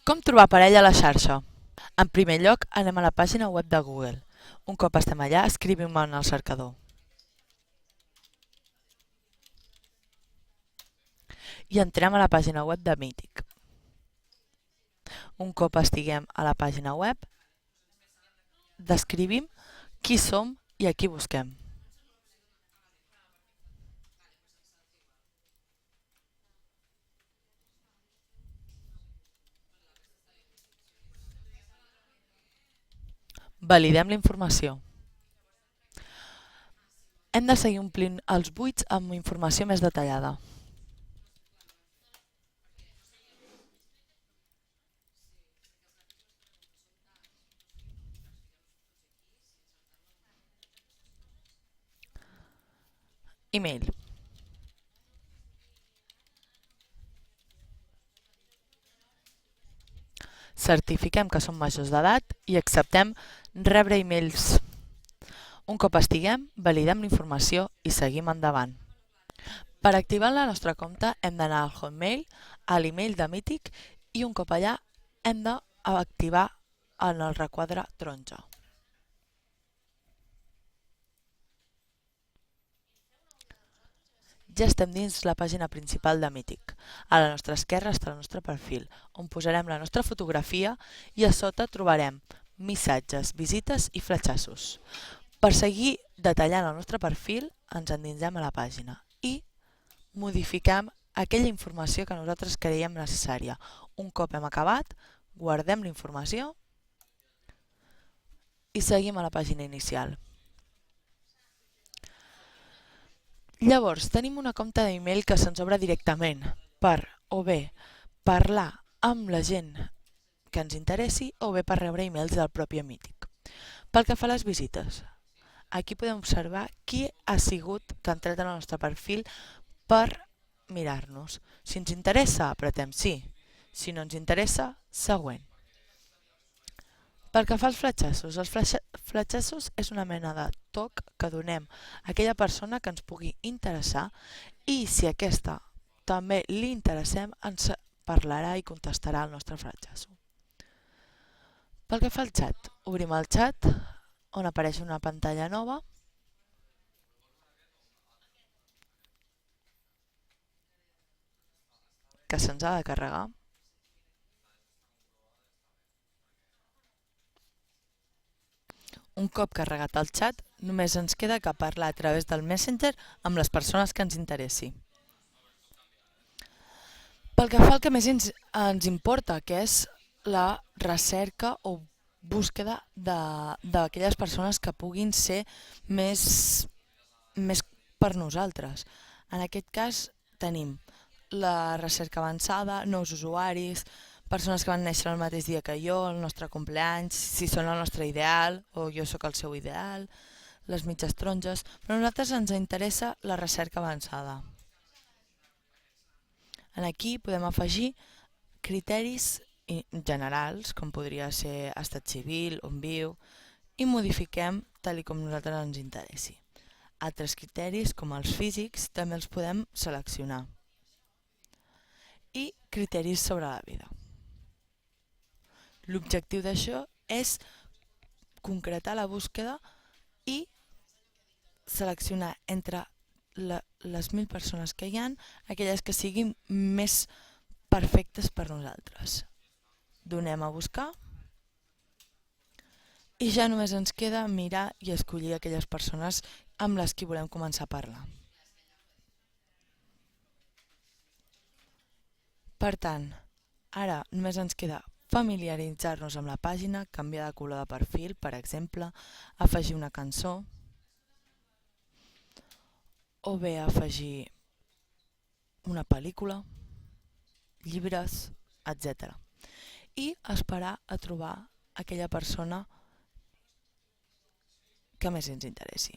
Com trobar parella a la xarxa? En primer lloc, anem a la pàgina web de Google. Un cop estem allà, escrivim en el cercador. I entrem a la pàgina web de Mític. Un cop estiguem a la pàgina web, descrivim qui som i a qui busquem. Validem la informació. Hem de seguir omplint els buits amb informació més detallada. E-mail. Certifiquem que som majors d'edat i acceptem rebre e-mails. Un cop estiguem, validem la informació i seguim endavant. Per activar la nostra compte hem d'anar al Hotmail, a l'email de Mític i un cop allà hem d'activar en el requadre taronja. Ja estem dins la pàgina principal de Mític. A la nostra esquerra està el nostre perfil, on posarem la nostra fotografia i a sota trobarem missatges, visites i fletxassos. Per seguir detallant el nostre perfil, ens endinsem a la pàgina i modifiquem aquella informació que nosaltres creiem necessària. Un cop hem acabat, guardem la informació i seguim a la pàgina inicial. Llavors, tenim una compte d'email que se'ns obre directament per o bé parlar amb la gent que ens interessi o bé per rebre emails del propi Mític. Pel que fa a les visites, aquí podem observar qui ha sigut que ha entrat en el nostre perfil per mirar-nos. Si ens interessa, apretem sí. Si no ens interessa, següent. Pel que fa als fletxassos, els fletxassos és una mena de toc que donem a aquella persona que ens pugui interessar i si aquesta també li interessem ens parlarà i contestarà el nostre fletxasso. Pel que fa al xat, obrim el xat on apareix una pantalla nova que se'ns ha de carregar. Un cop carregat el xat, només ens queda que parlar a través del Messenger amb les persones que ens interessi. Pel que fa al que més ens importa, que és la recerca o búsqueda d'aquelles persones que puguin ser més per nosaltres. En aquest cas tenim la recerca avançada, nous usuaris, persones que van néixer el mateix dia que jo, el nostre compleanys, si són el nostre ideal o jo sóc el seu ideal, les mitges taronges, però a nosaltres ens interessa la recerca avançada. Aquí podem afegir criteris generals, com podria ser estat civil, on viu, i modifiquem tal com nosaltres ens interessi. Altres criteris, com els físics, també els podem seleccionar. I criteris sobre la vida. L'objectiu d'això és concretar la búsqueda i seleccionar entre les 1.000 persones que hi ha, aquelles que siguin més perfectes per nosaltres. Donem a buscar i ja només ens queda mirar i escollir aquelles persones amb les que volem començar a parlar. Per tant, ara només ens queda familiaritzar-nos amb la pàgina, canviar de color de perfil, per exemple, afegir una cançó o bé afegir una pel·lícula, llibres, etc. I esperar a trobar aquella persona que més ens interessi.